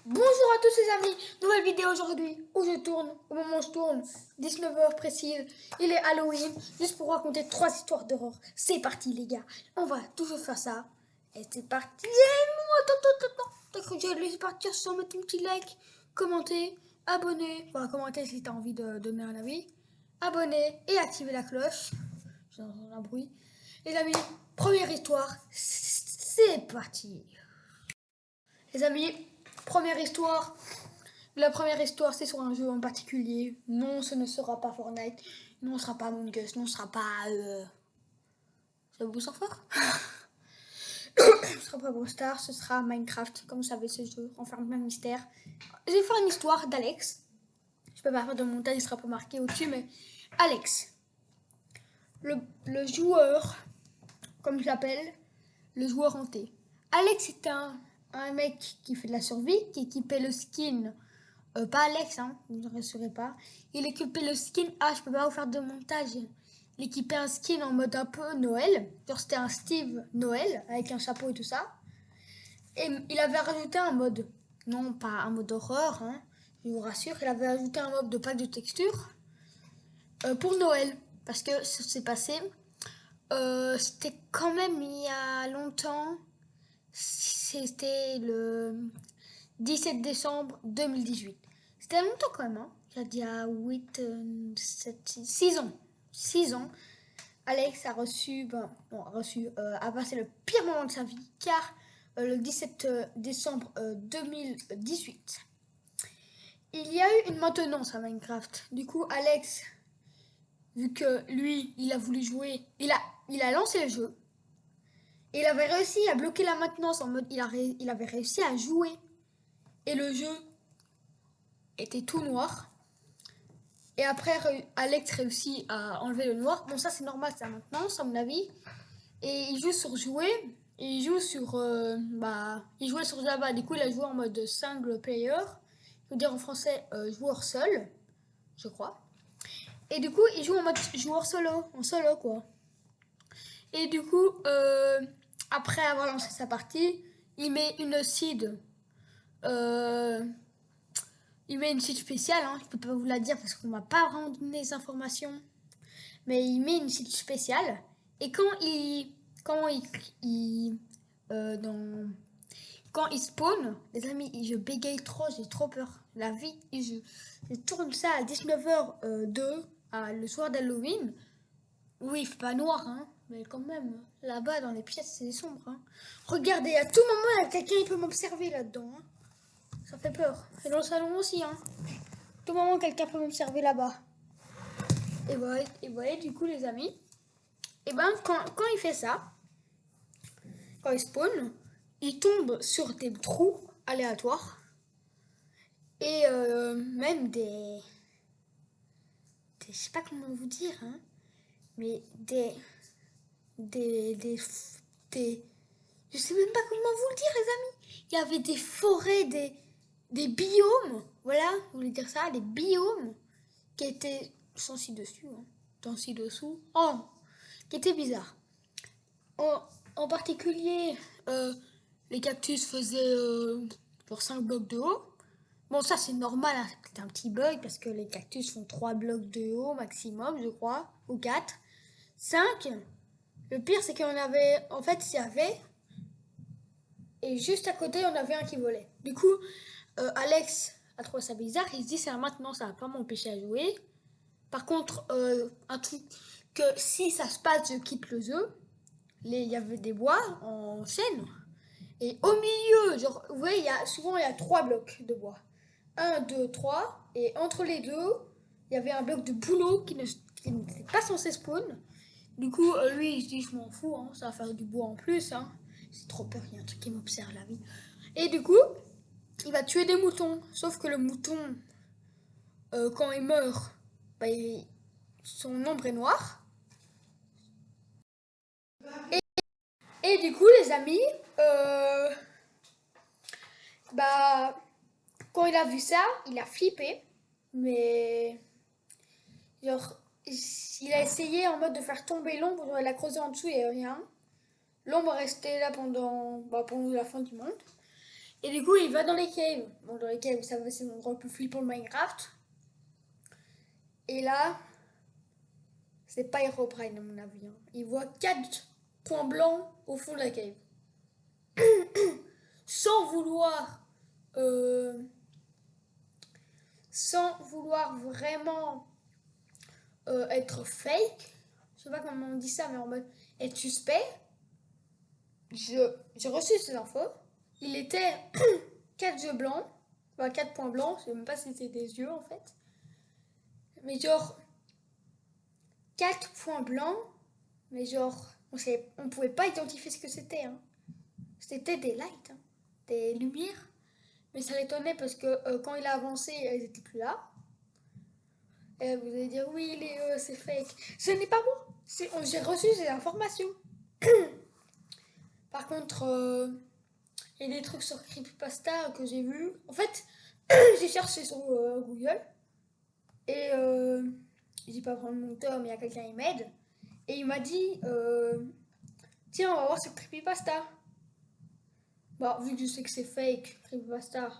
Bonjour à tous les amis, nouvelle vidéo aujourd'hui où je tourne, au moment où je tourne, 19h précise, il est Halloween, juste pour raconter 3 histoires d'horreur. C'est parti les gars, on va toujours faire ça. Et c'est parti. Attends, t'as cru que j'allais laisser partir sans mettre un petit like, commenter, abonner, enfin commenter si t'as envie de donner un avis, abonner et activer la cloche. J'entends un bruit. Les amis, première histoire, c'est parti. Les amis, première histoire. La première histoire, c'est sur un jeu en particulier. Non, ce ne sera pas Fortnite. Non, ce ne sera pas Among Us. Non, ce ne sera pas... Subway Surfer. Ce ne sera pas Brawl Stars. Ce sera Minecraft. Comme vous savez, ce jeu renferme plein de mystères. Je vais faire une histoire d'Alex. Je peux pas faire de montage, il ne sera pas marqué au-dessus, mais... Alex. Le joueur, comme je l'appelle, le joueur hanté. Alex est un mec qui fait de la survie, qui équipait le skin... pas Alex, hein, vous ne rassurez pas. Il équipait le skin. Ah, je peux pas vous faire de montage. Il équipait un skin en mode un peu Noël. Genre, c'était un Steve Noël avec un chapeau et tout ça. Et il avait rajouté un mode. Non, pas un mode horreur, hein, je vous rassure. Il avait ajouté un mode de pack de texture pour Noël. Parce que ça s'est passé. C'était quand même il y a longtemps. C'était le 17 décembre 2018. C'était longtemps quand même, hein. Il y a 8, 7, 6 ans. 6 ans. Alex a reçu, a passé le pire moment de sa vie, car le 17 décembre 2018, il y a eu une maintenance à Minecraft. Du coup, Alex, vu que lui, il a voulu jouer, il a lancé le jeu. Et il avait réussi à bloquer la maintenance en mode, il avait réussi à jouer. Et le jeu était tout noir. Et après, Alex réussit à enlever le noir. Bon, ça c'est normal, c'est la maintenance, à mon avis. Et il joue sur jouer. Et il joue sur. Il jouait sur Java. Du coup, il a joué en mode single player. Je veux dire en français, joueur seul, je crois. Et du coup, il joue en mode joueur solo. En solo, quoi. Et du coup, après avoir lancé sa partie, il met une seed. Il met une suite spéciale, hein, je peux pas vous la dire parce qu'on m'a pas vraiment donné les informations. Mais il met une suite spéciale. Et quand il spawn, les amis, je bégaye trop, j'ai trop peur. La vie, je tourne ça à 19h02, le soir d'Halloween. Oui, il fait pas noir, hein, mais quand même, là-bas dans les pièces, c'est sombre. Hein. Regardez, à tout moment, il y a quelqu'un qui peut m'observer là-dedans. Hein. Ça fait peur. Et dans le salon aussi, hein. Tout moment, quelqu'un peut m'observer là-bas. Et voilà, du coup, les amis, et ben, quand il fait ça, quand il spawn, il tombe sur des trous aléatoires et même je sais pas comment vous dire, hein, mais des, des, je sais même pas comment vous le dire, les amis. Il y avait des forêts, des biomes, voilà, vous voulez dire ça, des biomes qui étaient sans ci-dessus, hein, sans ci-dessous, oh, qui étaient bizarres. En particulier, les cactus faisaient pour 5 blocs de haut. Bon, ça c'est normal, hein, c'est un petit bug parce que les cactus font 3 blocs de haut maximum, je crois, ou 4. 5. Le pire, c'est qu'on avait, en fait, il y avait, et juste à côté, on avait un qui volait. Du coup, Alex a trouvé ça bizarre, il se dit, c'est maintenant, ça va pas m'empêcher à jouer. Par contre, un truc que si ça se passe, je quitte le jeu. Il y avait des bois en chaîne. Et au milieu, genre, vous voyez, souvent il y a 3 blocs de bois. 1, 2, 3. Et entre les deux, il y avait un bloc de bouleau qui n'était pas censé spawn. Du coup, lui, il se dit, je m'en fous, hein, ça va faire du bois en plus. Hein. C'est trop peur, il y a un truc qui m'observe la vie. Et du coup, il va tuer des moutons. Sauf que le mouton, quand il meurt, bah, son ombre est noire. Et du coup, les amis, bah, quand il a vu ça, il a flippé. Mais, genre, il a essayé en mode de faire tomber l'ombre. Genre, il a creusé en dessous, il n'y avait rien. L'ombre restait là pendant la fin du monde. Et du coup, il va dans les caves. Bon, dans les caves, vous savez, c'est l'endroit le plus flippant de Minecraft. Et là, c'est pas Herobrine à mon avis. Hein. Il voit 4 points blancs au fond de la cave. Sans vouloir... euh, sans vouloir vraiment être fake. Je sais pas comment on dit ça, mais en mode être suspect. J'ai reçu ces infos. Il était 4 yeux blancs. Enfin, 4 points blancs. Je sais même pas si c'était des yeux en fait. Mais genre 4 points blancs. Mais genre, on pouvait pas identifier ce que c'était. Hein. C'était des lights, hein, des lumières. Mais ça l'étonnait parce que quand il a avancé, elles étaient plus là. Et vous allez dire, oui, c'est fake. Ce n'est pas moi. J'ai reçu ces informations. Par contre, il y a des trucs sur Creepypasta que j'ai vus. En fait, j'ai cherché sur Google. Et je dis pas prendre mon temps, mais il y a quelqu'un qui m'aide. Et il m'a dit, tiens, on va voir ce Creepypasta. Bah, vu que je sais que c'est fake, Creepypasta,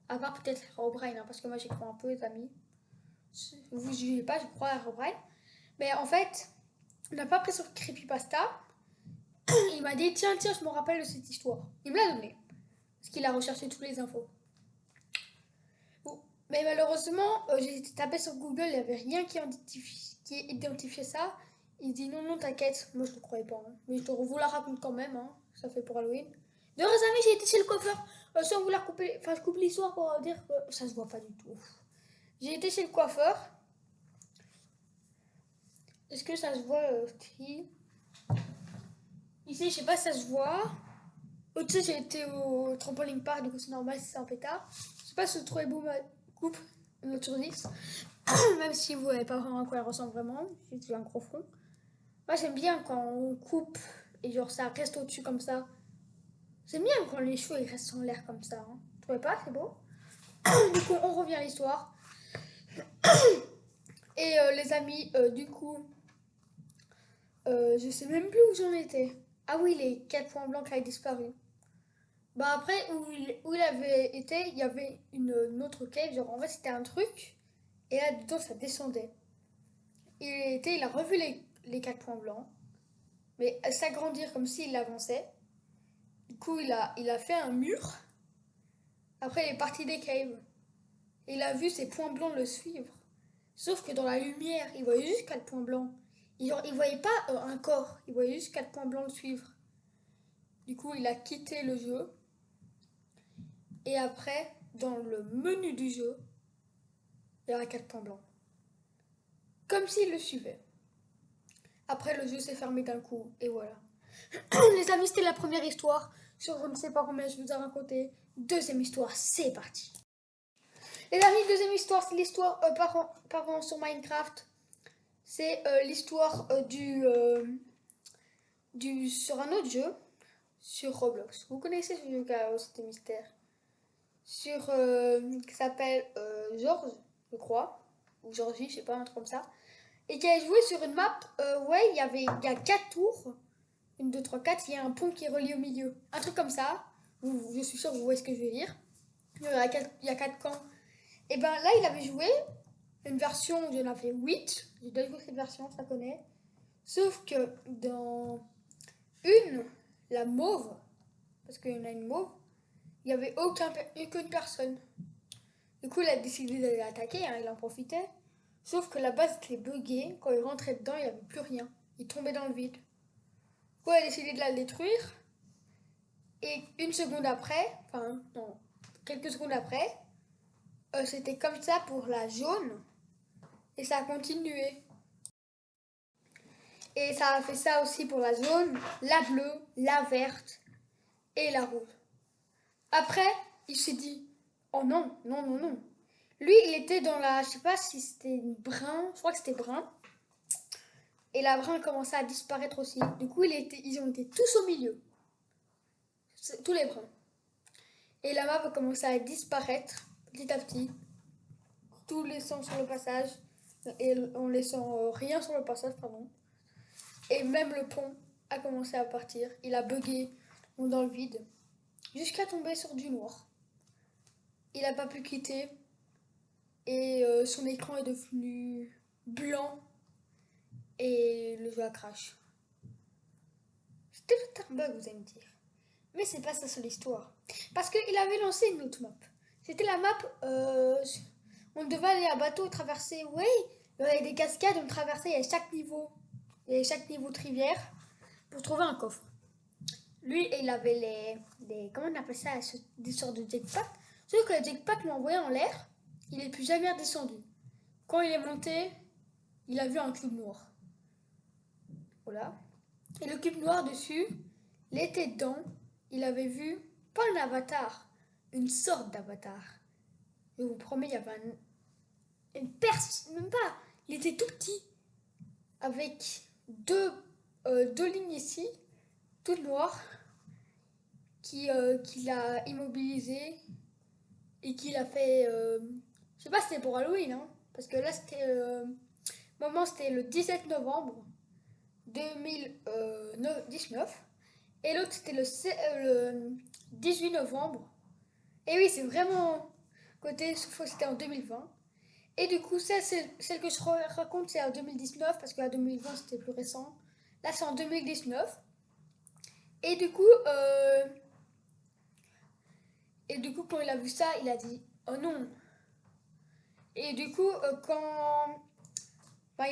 à part peut-être Herobrine, hein, parce que moi j'y crois un peu, les amis. Vous ne jugez pas, je crois à Herobrine. Mais en fait, on n'a pas pris sur Creepypasta. Il m'a dit, tiens, je me rappelle de cette histoire. Il me l'a donné. Parce qu'il a recherché toutes les infos. Bon. Mais malheureusement, j'ai tapé sur Google, il n'y avait rien qui identifiait ça. Il dit, non, non, t'inquiète. Moi, je ne le croyais pas. Hein. Mais vous la raconte quand même. Hein. Ça fait pour Halloween. D'ailleurs, les amis, j'ai été chez le coiffeur. Sans vouloir couper. Enfin, je coupe l'histoire pour dire que ça se voit pas du tout. J'ai été chez le coiffeur. Est-ce que ça se voit Ici, je sais pas si ça se voit. Au-dessus, j'ai été au trampoline park, du coup, c'est normal si c'est un pétard. Je sais pas si vous trouvez beau ma coupe, note sur 10. Même si vous n'avez pas vraiment à quoi elle ressemble vraiment. J'ai un gros front. Moi, j'aime bien quand on coupe et genre ça reste au-dessus comme ça. J'aime bien quand les cheveux ils restent en l'air comme ça. Hein. Vous trouvez pas? C'est beau. Du coup, on revient à l'histoire. Et les amis, du coup, je sais même plus où j'en étais. Ah oui, les 4 points blancs qui avaient disparu. Bah après, où il avait été, il y avait une autre cave. Genre, en fait, c'était un truc. Et là, dedans, ça descendait. Il a revu les 4 points blancs. Mais s'agrandir comme s'il avançait. Du coup, il a fait un mur. Après, il est parti des caves. Et il a vu ces points blancs le suivre. Sauf que dans la lumière, il voyait juste 4 points blancs. Il voyait pas un corps, il voyait juste 4 points blancs le suivre. Du coup, il a quitté le jeu. Et après, dans le menu du jeu, il y a 4 points blancs. Comme s'il le suivait. Après, le jeu s'est fermé d'un coup. Et voilà. Les amis, c'était la première histoire. Sur je ne sais pas combien je vous ai raconté. Deuxième histoire, c'est parti. Les amis, deuxième histoire, c'est l'histoire parents sur Minecraft. C'est l'histoire sur un autre jeu, sur Roblox. Vous connaissez ce jeu Chaos, c'était mystère. Qui s'appelle George, je crois. Ou Georgie, je sais pas, un truc comme ça. Et qui a joué sur une map, ouais, il y a 4 tours. 1, 2, 3, 4, il y a un pont qui est relié au milieu. Un truc comme ça. Je suis sûre que vous voyez ce que je veux dire. Il y a 4 camps. Et ben là, il avait joué une version où il y en avait 8. J'ai déjà joué cette version, ça connaît. Sauf que dans la mauve, parce qu'il y en a une mauve, il n'y avait aucune personne. Du coup, il a décidé d'aller attaquer, hein, il en profitait. Sauf que la base était buggée. Quand il rentrait dedans, il n'y avait plus rien. Il tombait dans le vide. Du coup, il a décidé de la détruire. Et une seconde après, enfin, non, quelques secondes après, c'était comme ça pour la jaune. Et ça a continué. Et ça a fait ça aussi pour la jaune, la bleue, la verte et la rouge. Après, il s'est dit, oh non, non, non, non. Lui, il était dans je sais pas si c'était brun, je crois que c'était brun. Et la brun commençait à disparaître aussi. Du coup, ils ont été tous au milieu. Tous les bruns. Et la map a commencé à disparaître petit à petit. Tout laissant sur le passage. Et en laissant rien sur le passage, pardon. Et même le pont a commencé à partir. Il a bugué dans le vide. jusqu'à tomber sur du noir. Il n'a pas pu quitter et son écran est devenu blanc et le jeu a crash. C'était peut-être un bug, vous allez me dire. Mais c'est pas sa seule histoire. Parce qu'il avait lancé une autre map. C'était la map, on devait aller à bateau traverser, oui, il y avait des cascades, on traversait à chaque niveau. Il y avait chaque niveau de rivière pour trouver un coffre. Lui, il avait les comment on appelle ça, des sortes de jetpack. Sauf que le jetpack l'a envoyé en l'air, il n'est plus jamais redescendu. Quand il est monté, il a vu un cube noir. Voilà. Et le cube noir dessus, il était dedans, il avait vu, pas un avatar, une sorte d'avatar. Je vous promets, il y avait une personne, même pas, il était tout petit, avec deux lignes ici, toutes noires, qui l'a immobilisé et qui l'a fait. Je sais pas si c'était pour Halloween, hein, parce que là c'était. C'était le 17 novembre 2019 et l'autre c'était le 18 novembre. Et oui, c'est vraiment côté, sauf que c'était en 2020. Et du coup, ça, c'est celle que je raconte, c'est en 2019 parce qu'en 2020 c'était plus récent. Là, c'est en 2019. Et du coup, quand il a vu ça, il a dit oh non. Et du coup, quand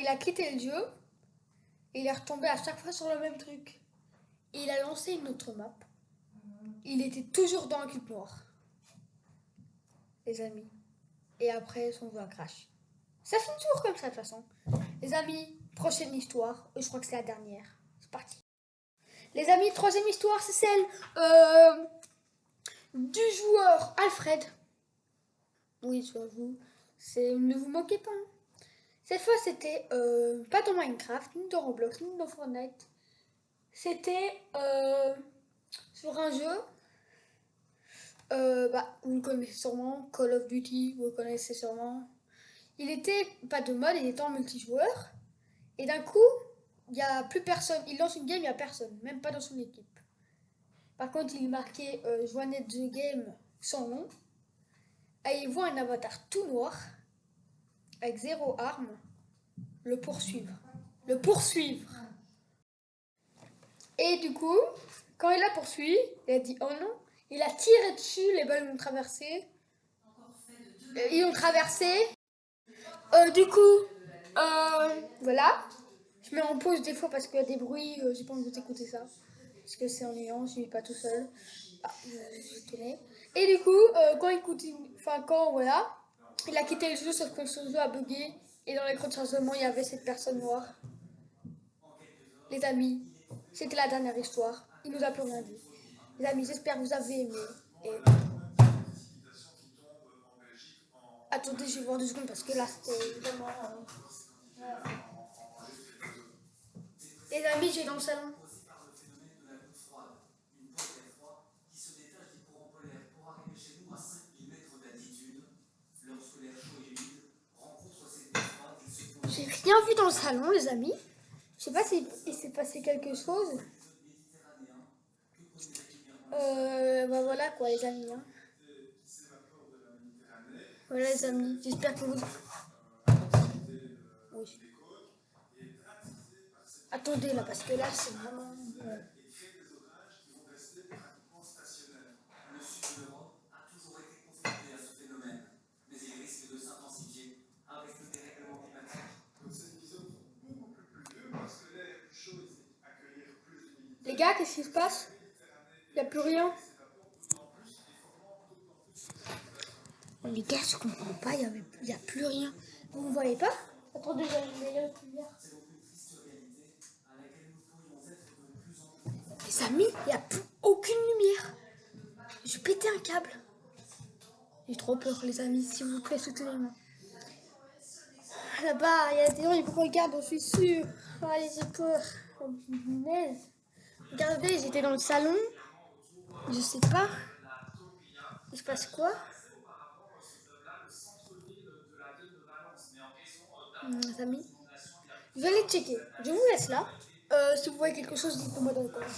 il a quitté le jeu, il est retombé à chaque fois sur le même truc. Et il a lancé une autre map. Il était toujours dans un cube noir, les amis. Et après, son jeu a crash. Ça finit toujours comme ça, de toute façon. Les amis, prochaine histoire. Je crois que c'est la dernière. C'est parti. Les amis, troisième histoire, c'est celle du joueur Alfred. Oui, j'avoue. Ne vous moquez pas. Hein. Cette fois, c'était pas dans Minecraft, ni dans Roblox, ni dans Fortnite. C'était sur un jeu. Vous le connaissez sûrement, Call of Duty, vous le connaissez sûrement. Il était pas de mode, il était en multijoueur. Et d'un coup, il n'y a plus personne. Il lance une game, il n'y a personne, même pas dans son équipe. Par contre, il marquait Joannette the Game sans nom. Et il voit un avatar tout noir, avec zéro arme, le poursuivre. Le poursuivre. Et du coup, quand il l'a poursuivi, il a dit oh non. Il a tiré dessus, les balles ont traversé. Ils ont traversé. Voilà. Je mets en pause des fois parce qu'il y a des bruits, j'ai pas envie d'écouter ça. Parce que c'est ennuyant, je suis pas tout seul. Je tenais. Et du coup, voilà, il a quitté le jeu sauf que son jeu a bugué. Et dans l'écran de chargement, il y avait cette personne noire. Les amis, c'était la dernière histoire. Il nous a plus rien dit. Les amis, j'espère que vous avez aimé. Et... Attendez, je vais voir 2 secondes parce que là, c'était vraiment... Les amis, j'ai dans le salon. J'ai rien vu dans le salon, les amis. Je sais pas s'il s'est passé quelque chose. Voilà quoi, les amis. Hein. Voilà, les amis. J'espère que vous. Oui. Attendez là, parce que là, c'est vraiment. Les gars, qu'est-ce qui se passe? Il n'y a plus rien. Les gars, je comprends pas, il n'y a plus rien. Vous ne voyez pas? Attendez, j'ai une meilleure lumière. Les amis, il n'y a plus aucune lumière. J'ai pété un câble. J'ai trop peur, les amis. S'il vous plaît, soutenez-moi. Là-bas, il y a des gens qui me regardent, je suis sûre. Allez, j'ai peur. Oh, punaise. Regardez, j'étais dans le salon. Je sais pas. Il se passe quoi? Les amis. Je vais aller checker. Je vous laisse là. Si vous voyez quelque chose, dites-moi dans le commentaire.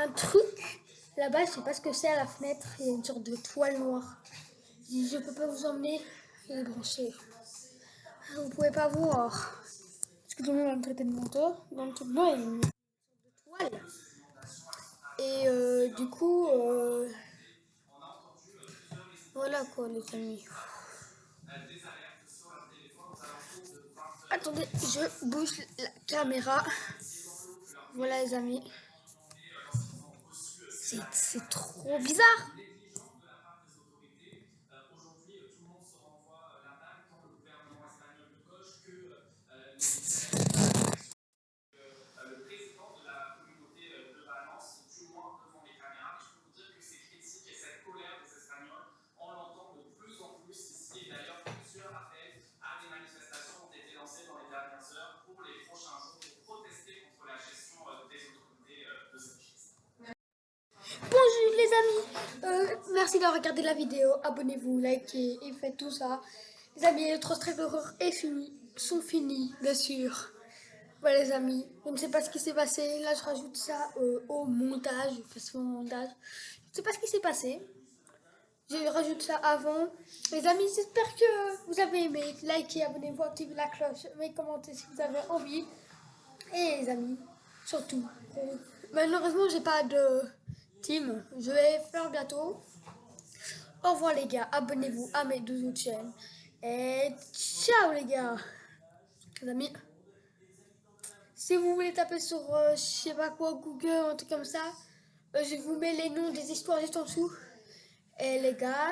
a un truc là-bas, je sais pas ce que c'est à la fenêtre, il y a une sorte de toile noire. Je peux pas vous emmener, il est branché. Vous pouvez pas voir. Parce que tout le monde va me traiter de menteur. Dans le truc blanc, il y a une toile. Et du coup, voilà quoi les amis. Attendez, je bouge la caméra. Voilà les amis. C'est trop bizarre. Bonjour les amis, merci d'avoir regardé la vidéo, abonnez-vous, likez et faites tout ça. Les amis, les 3 strikes d'horreur sont finis, bien sûr. Voilà les amis, je ne sais pas ce qui s'est passé, là je rajoute ça au montage, je fais ça au montage. Je ne sais pas ce qui s'est passé, je rajoute ça avant. Les amis, j'espère que vous avez aimé, likez, abonnez-vous, activez la cloche, mais commentez si vous avez envie. Et les amis, surtout, malheureusement j'ai pas de team, je vais faire bientôt. Au revoir les gars, abonnez-vous à mes 2 autres chaînes. Et ciao les gars. Les amis, si vous voulez taper sur je sais pas quoi, Google, un truc comme ça, je vous mets les noms des histoires juste en dessous. Et les gars...